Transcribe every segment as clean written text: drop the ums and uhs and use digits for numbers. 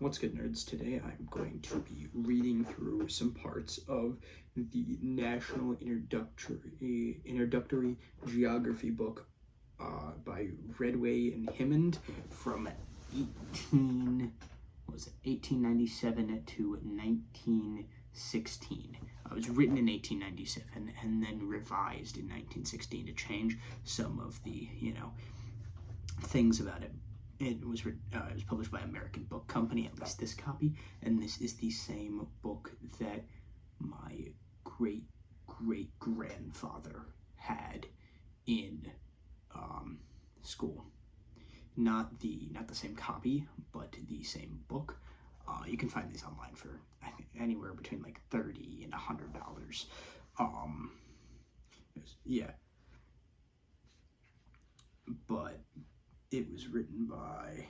What's good, nerds? Today I'm going to be reading through some parts of the National Introductory Geography book by Redway and Hammond from 1897 to 1916. It was written in 1897 and then revised in 1916 to change some of the, things about it. It was published by American Book Company, at least this copy, and this is the same book that my great-great-grandfather had in school. Not the same copy, but the same book. You can find these online for, I think, anywhere between like $30 and $100. Yeah. But it was written by,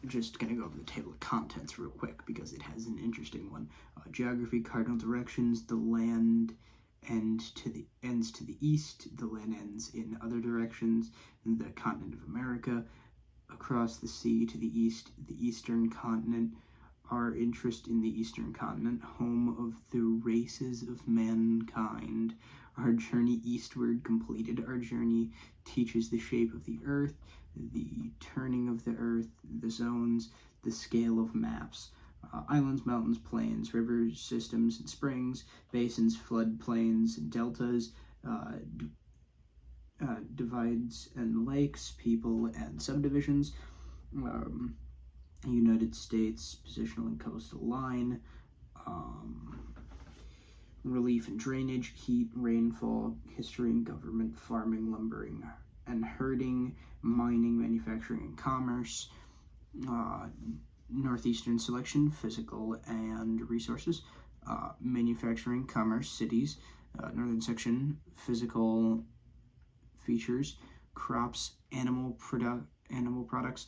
just gonna go over the table of contents real quick because it has an interesting one. Geography, cardinal directions, the land ends to the east, the land ends in other directions, the continent of America, across the sea to the east, the eastern continent, our interest in the eastern continent, home of the races of mankind, our journey eastward completed, our journey teaches the shape of the earth, the turning of the earth, the zones, the scale of maps, islands, mountains, plains, rivers, systems, and springs, basins, floodplains, deltas, divides and lakes, people and subdivisions, United States positional and coastal line, relief and drainage, heat, rainfall, history and government, farming, lumbering and herding, mining, manufacturing and commerce, northeastern selection, physical and resources, manufacturing, commerce, cities, northern section, physical features, crops, animal products,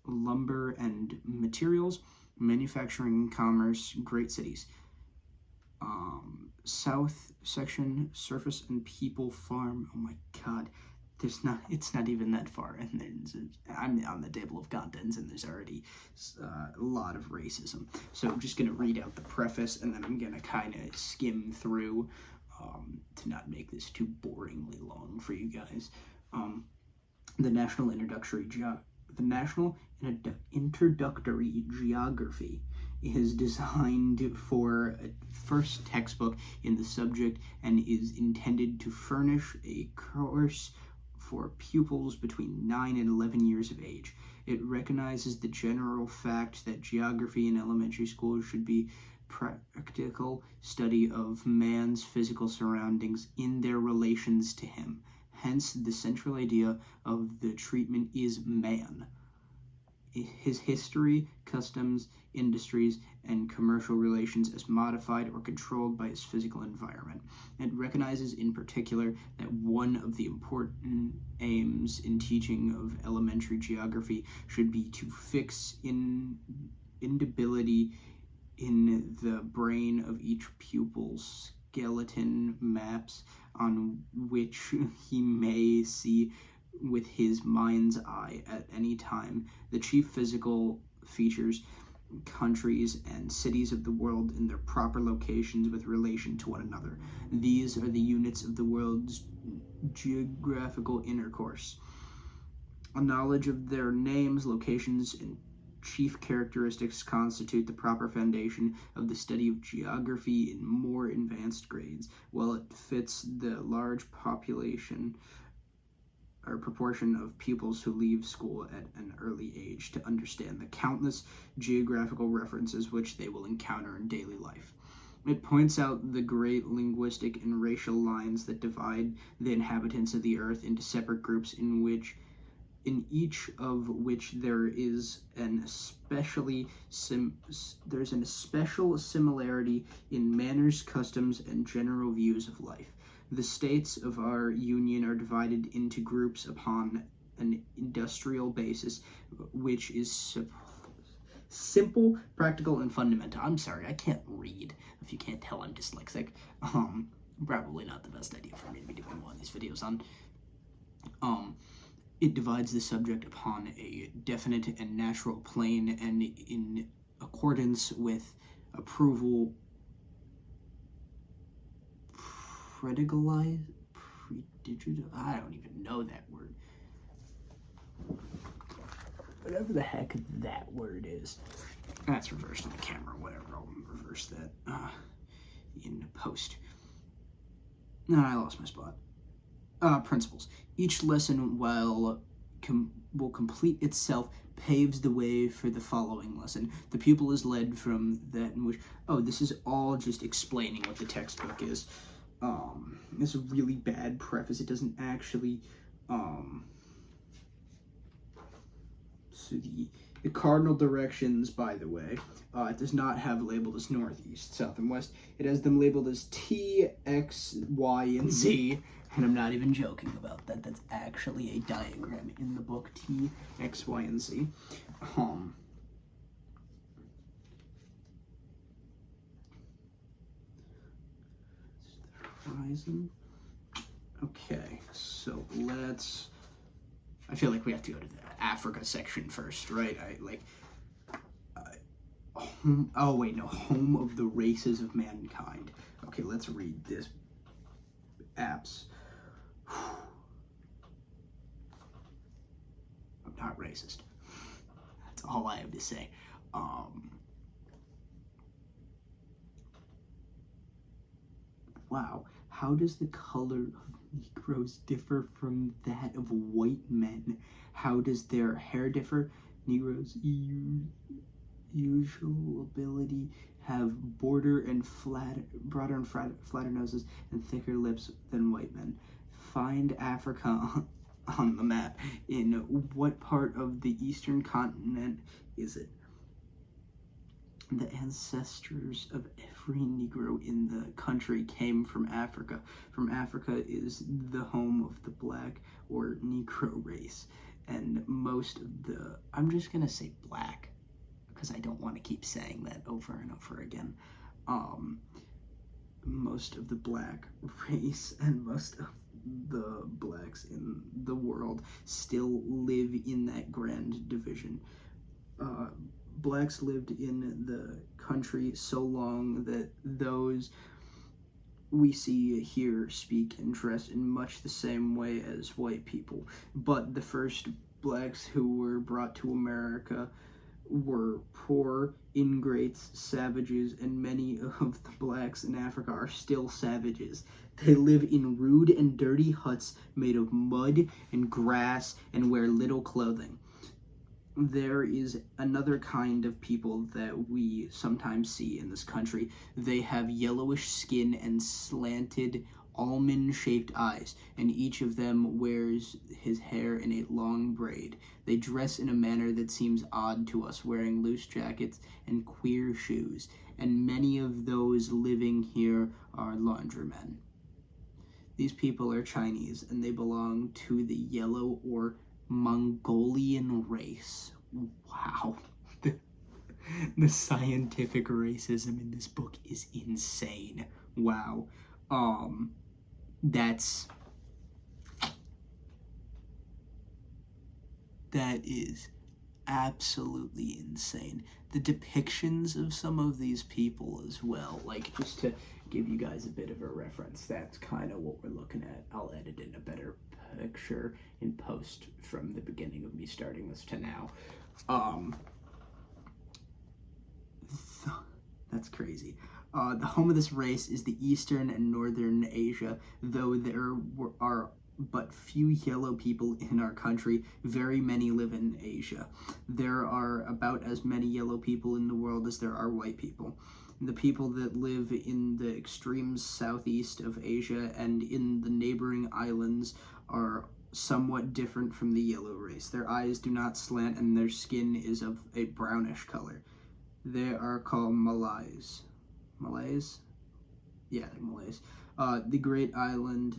lumber and materials, manufacturing, commerce, great cities. South section, surface and people, farm. Oh my god, it's not even that far, and I'm on the table of contents, and there's already a lot of racism. So I'm just gonna read out the preface, and then I'm gonna kind of skim through to not make this too boringly long for you guys. The National Introductory Geography is designed for a first textbook in the subject and is intended to furnish a course for pupils between 9 and 11 years of age. It recognizes the general fact that geography in elementary school should be practical study of man's physical surroundings in their relations to him. Hence, the central idea of the treatment is man, his history, customs, industries, and commercial relations as modified or controlled by his physical environment. It recognizes in particular that one of the important aims in teaching of elementary geography should be to fix instability in the brain of each pupil's skeleton maps on which he may see with his mind's eye at any time the chief physical features, countries, and cities of the world in their proper locations with relation to one another. These are the units of the world's geographical intercourse. A knowledge of their names, locations, and chief characteristics constitute the proper foundation of the study of geography in more advanced grades, while it fits the large population or proportion of pupils who leave school at an early age to understand the countless geographical references which they will encounter in daily life. It points out the great linguistic and racial lines that divide the inhabitants of the earth into separate groups in each of which there is an especial similarity in manners, customs, and general views of life. The states of our union are divided into groups upon an industrial basis, which is simple, practical, and fundamental. I'm sorry, I can't read. If you can't tell, I'm dyslexic. Probably not the best idea for me to be doing one of these videos on. it divides the subject upon a definite and natural plane, and in accordance with approval, predigital, I don't even know that word. Whatever the heck that word is. That's reversed on the camera, whatever, I'll reverse that in post. No, I lost my spot. Principles. Each lesson, will complete itself, paves the way for the following lesson. The pupil is led from that in which, this is all just explaining what the textbook is. It's a really bad preface. It doesn't actually, so the cardinal directions, by the way, it does not have labeled as northeast, south, and west. It has them labeled as T, X, Y, and Z, and I'm not even joking about that. That's actually a diagram in the book, T, X, Y, and Z. Horizon. Okay, so let's. I feel like we have to go to the Africa section first, right? Home of the races of mankind. Okay, let's read this. Apps. I'm not racist. That's all I have to say. Wow, how does the color of Negroes differ from that of white men? How does their hair differ? Negroes' usual ability have broader and flatter noses and thicker lips than white men. Find Africa on the map. In what part of the eastern continent is it? The ancestors of every Negro in the country came from Africa. From Africa is the home of the black or Negro race. And most of the, I'm just going to say black, because I don't want to keep saying that over and over again. Most of the black race and most of the blacks in the world still live in that grand division. Blacks lived in the country so long that those we see here speak and dress in much the same way as white people. But the first blacks who were brought to America were poor, ingrates, savages, and many of the blacks in Africa are still savages. They live in rude and dirty huts made of mud and grass and wear little clothing. There is another kind of people that we sometimes see in this country. They have yellowish skin and slanted almond-shaped eyes, and each of them wears his hair in a long braid. They dress in a manner that seems odd to us, wearing loose jackets and queer shoes, and many of those living here are laundrymen. These people are Chinese, and they belong to the yellow or Mongolian race. Wow. The scientific racism in this book is insane. Wow. That is absolutely insane. The depictions of some of these people as well, like, just to give you guys a bit of a reference, that's kind of what we're looking at. I'll edit in a better picture in post from the beginning of me starting this to now. That's crazy. The home of this race is the Eastern and Northern Asia, though there are but few yellow people in our country. Very many live in Asia. There are about as many yellow people in the world as there are white people. The people that live in the extreme southeast of Asia and in the neighboring islands are somewhat different from the yellow race. Their eyes do not slant and their skin is of a brownish color. They are called Malays. Malays? Yeah, they're Malays. The Great Islands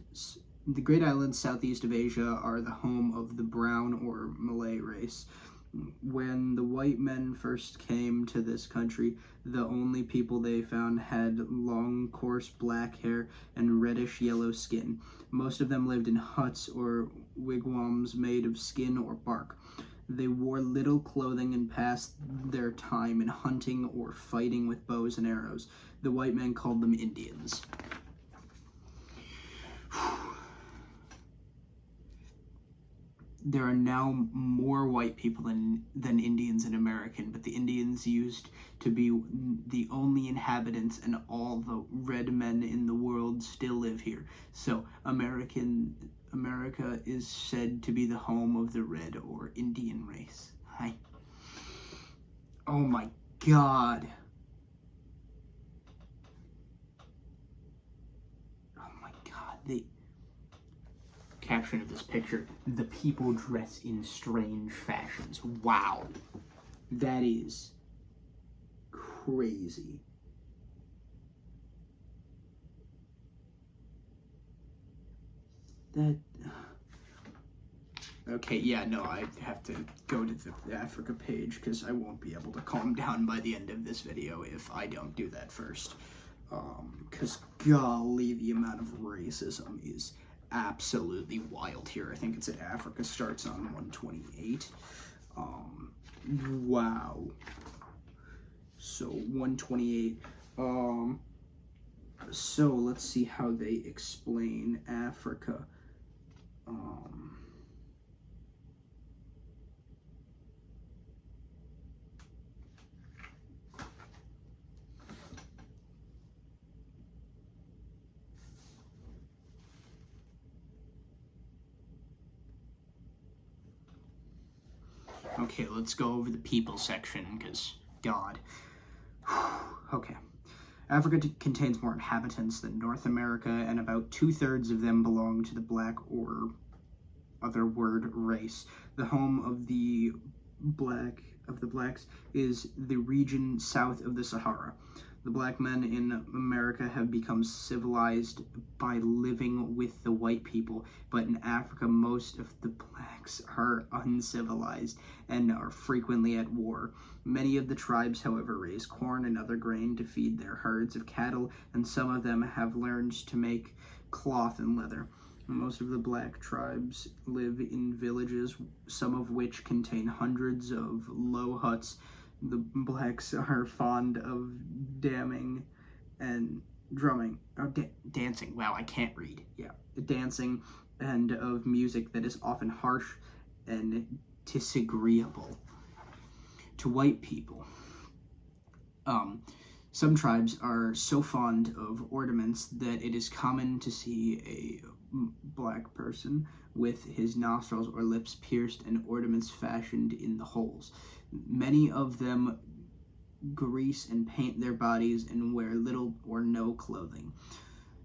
southeast of Asia are the home of the brown or Malay race. When the white men first came to this country, the only people they found had long, coarse black hair and reddish yellow skin. Most of them lived in huts or wigwams made of skin or bark. They wore little clothing and passed their time in hunting or fighting with bows and arrows. The white men called them Indians. There are now more white people than Indians in America, but the Indians used to be the only inhabitants, and all the red men in the world still live here. So America is said to be the home of the red or Indian race. Hi. Oh my God. Oh my God. Caption of this picture: the people dress in strange fashions. Wow. That is crazy. Okay, yeah, no, I have to go to the Africa page because I won't be able to calm down by the end of this video if I don't do that first. Because golly, the amount of racism is absolutely wild here. I think it's at Africa starts on 128. Wow. So 128. So let's see how they explain Africa. Okay, let's go over the people section, because, God. Okay. Africa contains more inhabitants than North America, and about 2/3 of them belong to the black or other word race. The home of the blacks is the region south of the Sahara. The black men in America have become civilized by living with the white people, but in Africa most of the blacks are uncivilized and are frequently at war. Many of the tribes, however, raise corn and other grain to feed their herds of cattle, and some of them have learned to make cloth and leather. Most of the black tribes live in villages, some of which contain hundreds of low huts. The blacks are fond of dancing and drumming. Dancing. Wow, I can't read. Yeah, dancing, and of music that is often harsh and disagreeable to white people. Some tribes are so fond of ornaments that it is common to see a black person with his nostrils or lips pierced and ornaments fashioned in the holes. Many of them grease and paint their bodies and wear little or no clothing.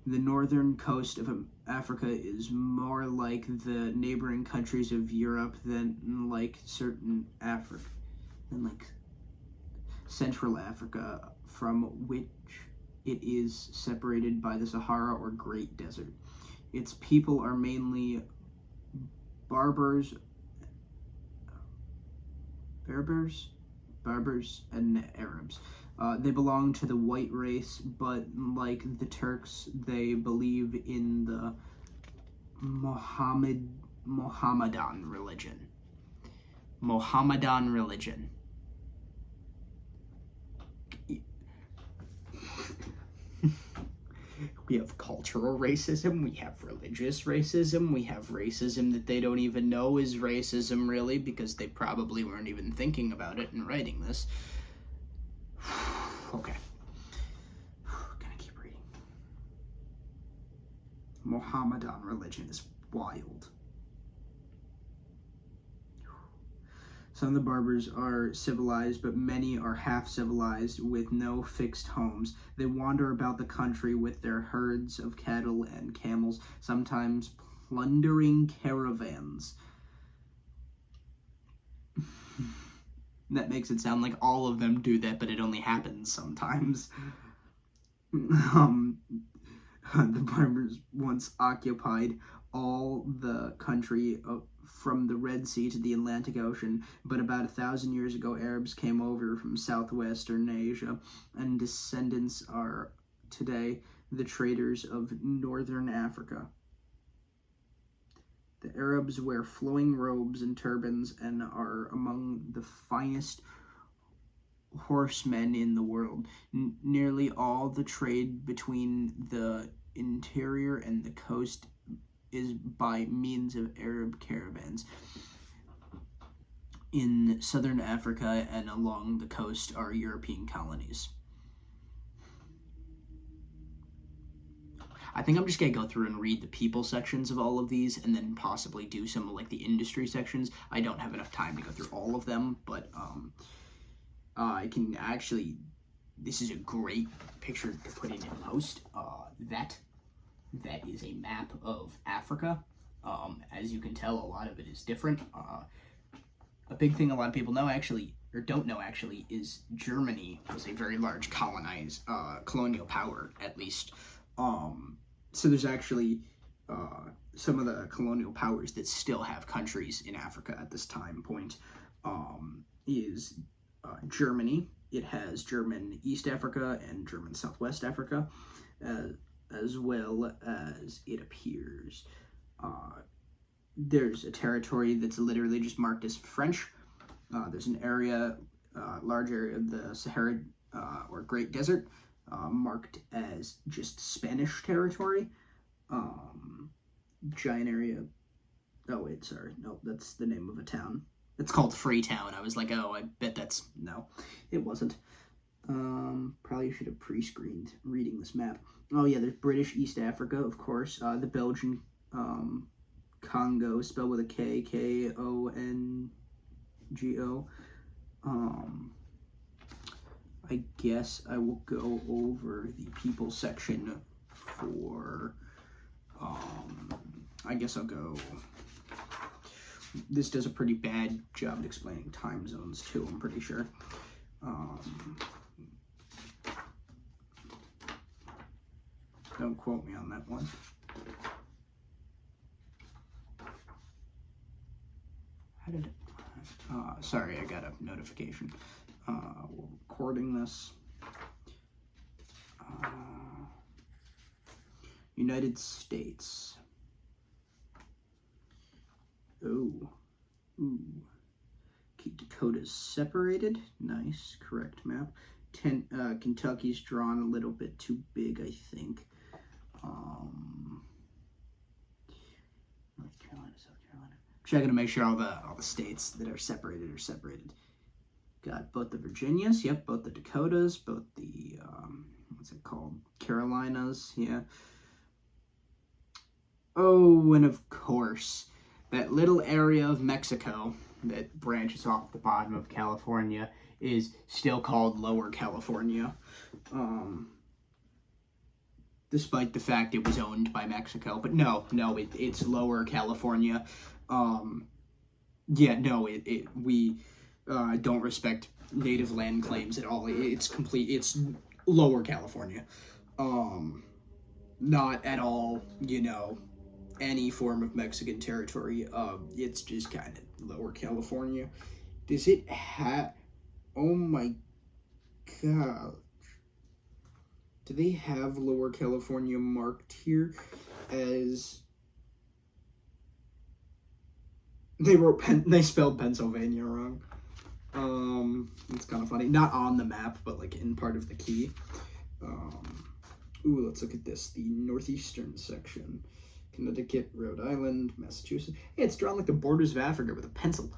The northern coast of Africa is more like the neighboring countries of Europe than like Central Africa, from which it is separated by the Sahara or Great Desert. Its people are mainly Berbers, and Arabs. They belong to the white race, but like the Turks, they believe in the Mohammedan religion. Mohammedan religion. We have cultural racism, we have religious racism, we have racism that they don't even know is racism, really, because they probably weren't even thinking about it in writing this. Okay. Gonna keep reading. Mohammedan religion is wild. Some of the Berbers are civilized, but many are half-civilized with no fixed homes. They wander about the country with their herds of cattle and camels, sometimes plundering caravans. That makes it sound like all of them do that, but it only happens sometimes. The Berbers once occupied all the country from the Red Sea to the Atlantic Ocean, but about 1,000 years ago, Arabs came over from southwestern Asia, and descendants are today the traders of northern Africa. The Arabs wear flowing robes and turbans and are among the finest horsemen in the world. Nearly all the trade between the interior and the coast is by means of Arab caravans. In southern Africa and along the coast are European colonies. I think I'm just going to go through and read the people sections of all of these and then possibly do some of like the industry sections. I don't have enough time to go through all of them, but I can actually, this is a great picture to put in post. That is a map of Africa. As you can tell, a lot of it is different. A big thing a lot of people know actually, or don't know actually, is Germany was a very large colonial power, at least. So there's actually some of the colonial powers that still have countries in Africa at this time point is Germany. It has German East Africa and German Southwest Africa, as well as it appears. There's a territory that's literally just marked as French. There's an area, large area of the Sahara or Great Desert, marked as just Spanish territory. Giant area. Oh wait, sorry. No, that's the name of a town. It's called Freetown. I was like, oh, I bet that's... No, it wasn't. Probably should have pre-screened reading this map. Oh yeah, there's British East Africa, of course. The Belgian Congo, spelled with a K, Kongo. I guess I will go over the people section for, I guess I'll go, this does a pretty bad job at explaining time zones too, I'm pretty sure. Don't quote me on that one. How did it, sorry, I got a notification. We're recording this. United States. Ooh. Dakota's separated. Nice, correct map. Kentucky's drawn a little bit too big, I think. North Carolina, South Carolina. Checking to make sure all the states that are separated are separated. Got both the Virginias, yep, both the Dakotas, both the, what's it called? Carolinas, yeah. Oh, and of course, that little area of Mexico that branches off the bottom of California is still called Lower California. Despite the fact it was owned by Mexico. But no, it's Lower California. Yeah, no, we don't respect native land claims at all. It's Lower California. Not at all, any form of Mexican territory. It's just kind of Lower California. Does it have, oh my god. Do they have Lower California marked here as, they spelled Pennsylvania wrong. It's kind of funny. Not on the map, but like in part of the key. Let's look at this. The northeastern section. Connecticut, Rhode Island, Massachusetts. Hey, it's drawn like the borders of Africa with a pencil.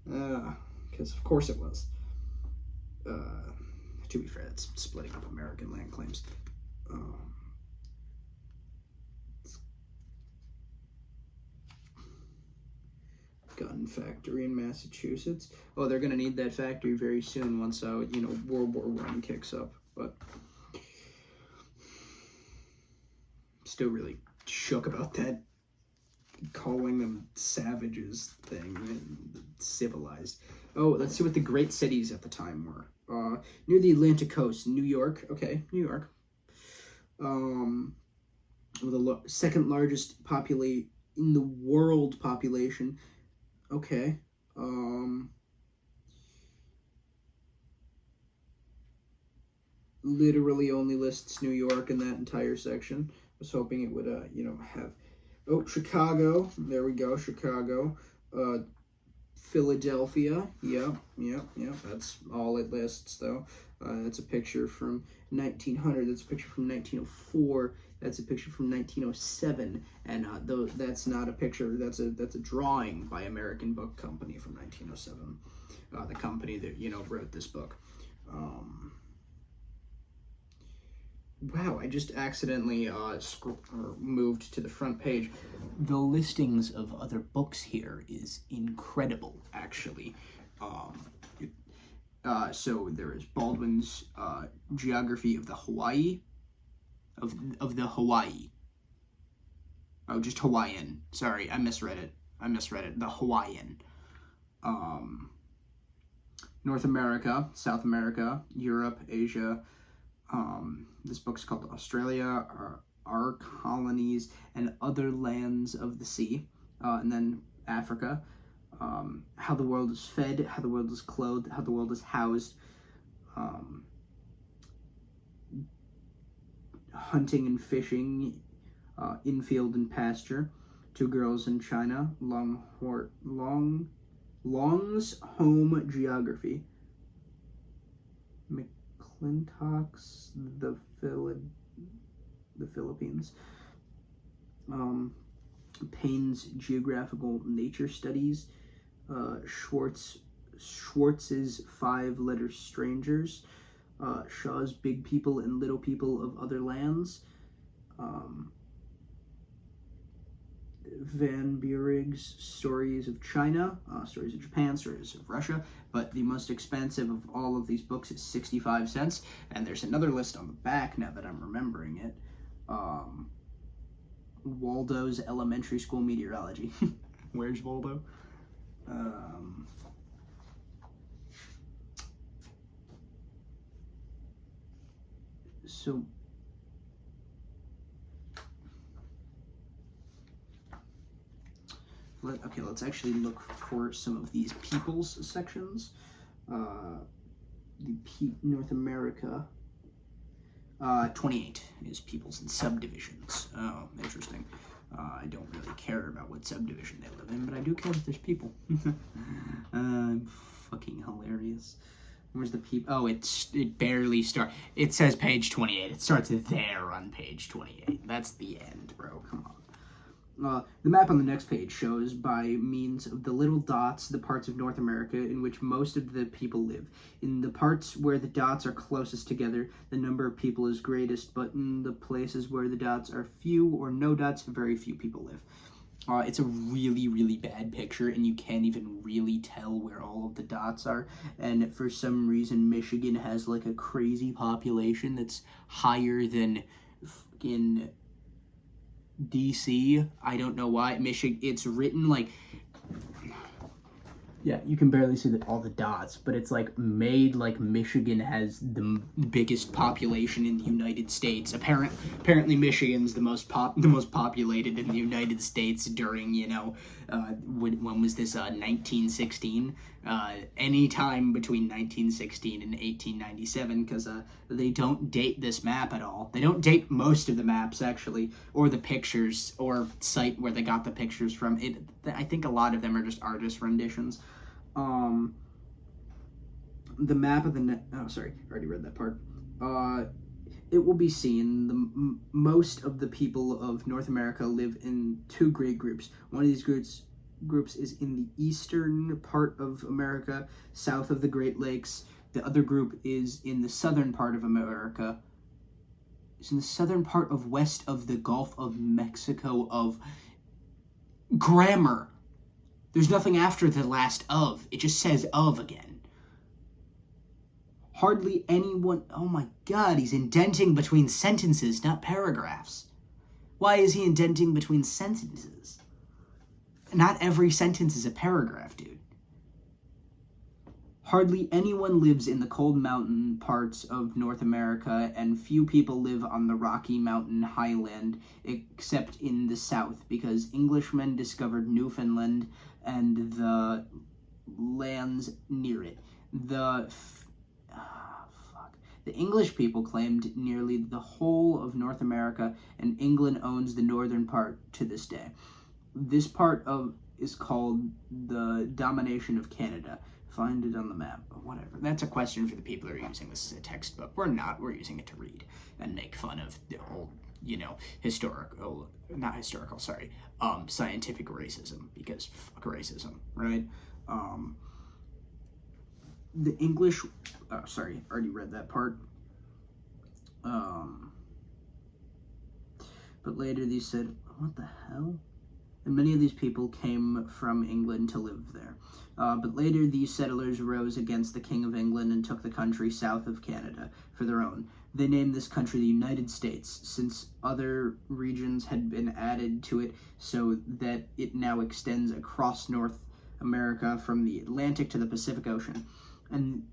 Because of course it was. To be fair, that's splitting up American land claims. Gun factory in Massachusetts. Oh, they're gonna need that factory very soon once World War I kicks up. But still really shook about that, calling them savages thing and civilized. Oh, let's see what the great cities at the time were. Near the Atlantic coast, New York. Okay, New York. With the second largest in the world population. Okay. Literally only lists New York in that entire section. I was hoping it would, have Oh, Chicago. There we go, Chicago. Philadelphia. Yep. That's all it lists, though. That's a picture from 1900. That's a picture from 1904. That's a picture from 1907. And that's not a picture. That's a drawing by American Book Company from 1907. The company that wrote this book. Wow, I just accidentally moved to the front page. The listings of other books here is incredible, actually. So there is Baldwin's Geography of the Hawaii, of the Hawaii. Oh, just Hawaiian. Sorry, I misread it. The Hawaiian. North America, South America, Europe, Asia. This book's called Australia, Our Colonies and Other Lands of the Sea. And then Africa, how the world is fed, how the world is clothed, how the world is housed. Hunting and fishing, infield and pasture. Two Girls in China, Long's Home Geography. McClintock's The Philippines. Payne's Geographical Nature Studies. Schwartz's Five-Letter Strangers. Shaw's Big People and Little People of Other Lands. Van Buren's Stories of China, Stories of Japan, Stories of Russia, but the most expensive of all of these books is 65 cents, and there's another list on the back now that I'm remembering it. Waldo's Elementary School Meteorology. Where's Waldo? Let's actually look for some of these peoples sections. North America. 28 is peoples and subdivisions. Oh, interesting. I don't really care about what subdivision they live in, but I do care that there's people. Fucking hilarious. Where's the people? Oh, it barely starts. It says page 28. It starts there on page 28. That's the end, bro. Come on. The map on the next page shows, by means of the little dots, the parts of North America in which most of the people live. In the parts where the dots are closest together, the number of people is greatest, but in the places where the dots are few or no dots, very few people live. It's a really, really bad picture, and you can't even really tell where all of the dots are. And for some reason, Michigan has like a crazy population that's higher than fucking DC. I don't know why. Michigan, it's written like, yeah, you can barely see all the dots, but it's like made like Michigan has the biggest population in the United States. Apparently Michigan's the most populated in the United States during, when was this, 1916? Any time between 1916 and 1897, because they don't date this map at all. They don't date most of the maps, actually, or the pictures, or cite where they got the pictures from. I think a lot of them are just artist renditions. The map of the oh, sorry, I already read that part. It will be seen most of the people of North America live in two great groups. One of these groups is in the eastern part of America, south of the Great Lakes. The other group is in the southern part of America. It's in the southern part of west of the Gulf of Mexico. Of grammar. There's nothing after the last of. It just says of again. Hardly anyone... Oh my god, he's indenting between sentences, not paragraphs. Why is he indenting between sentences? Not every sentence is a paragraph, dude. Hardly anyone lives in the cold mountain parts of North America, and few people live on the Rocky Mountain highland, except in the south, because Englishmen discovered Newfoundland and the lands near it. The English people claimed nearly the whole of North America, and England owns the northern part to this day. This part of is called the domination of Canada. Find it on the map. Whatever. That's a question for the people who are using this as a textbook. We're not. We're using it to read and make fun of the old, scientific racism, because fuck racism, right? The English, sorry, already read that part. But later these said, what the hell? And many of these people came from England to live there. But later these settlers rose against the King of England and took the country south of Canada for their own. They named this country the United States, since other regions had been added to it, so that it now extends across North America from the Atlantic to the Pacific Ocean, and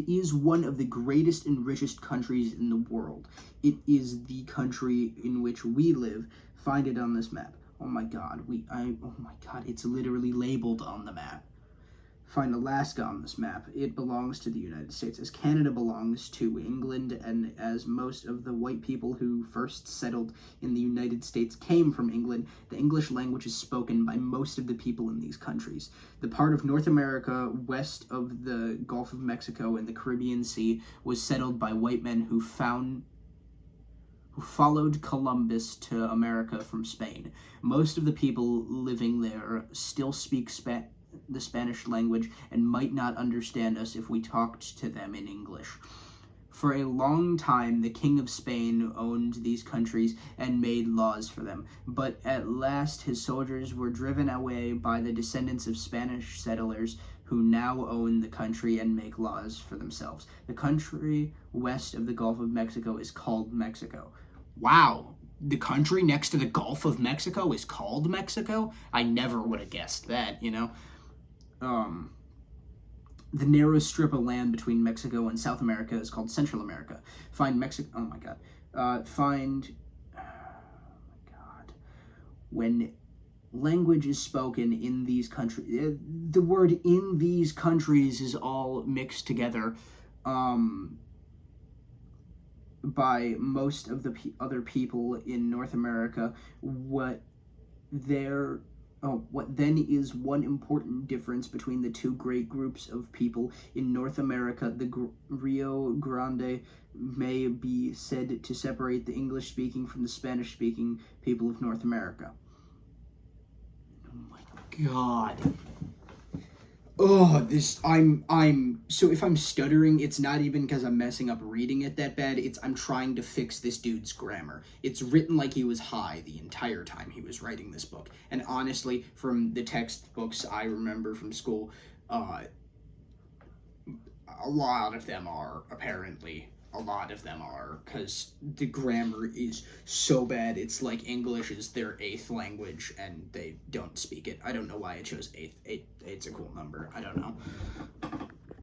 is one of the greatest and richest countries in the world. It is the country in which we live. Find it on this map. Oh my god, it's literally labeled on the map. Find Alaska on this map. It belongs to the United States, as Canada belongs to England, and as most of the white people who first settled in the United States came from England, the English language is spoken by most of the people in these countries. The part of North America west of the Gulf of Mexico and the Caribbean Sea was settled by white men who followed Columbus to America from Spain. Most of the people living there still speak the Spanish language and might not understand us if we talked to them in English. For a long time, the King of Spain owned these countries and made laws for them, but at last his soldiers were driven away by the descendants of Spanish settlers who now own the country and make laws for themselves. The country west of the Gulf of Mexico is called Mexico. Wow, the country next to the Gulf of Mexico is called Mexico? I never would have guessed that, The narrow strip of land between Mexico and South America is called Central America. Find Mexico. Oh my god. When language is spoken in these countries, the word in these countries is all mixed together by most of the other people in North America. What then is one important difference between the two great groups of people in North America. The Rio Grande may be said to separate the English-speaking from the Spanish-speaking people of North America. Oh my god. So if I'm stuttering, it's not even because I'm messing up reading it that bad, I'm trying to fix this dude's grammar. It's written like he was high the entire time he was writing this book. And honestly, from the textbooks I remember from school, a lot of them are, because the grammar is so bad. It's like English is their 8th language and they don't speak it. I don't know why I chose 8th. Eight's a cool number. I don't know.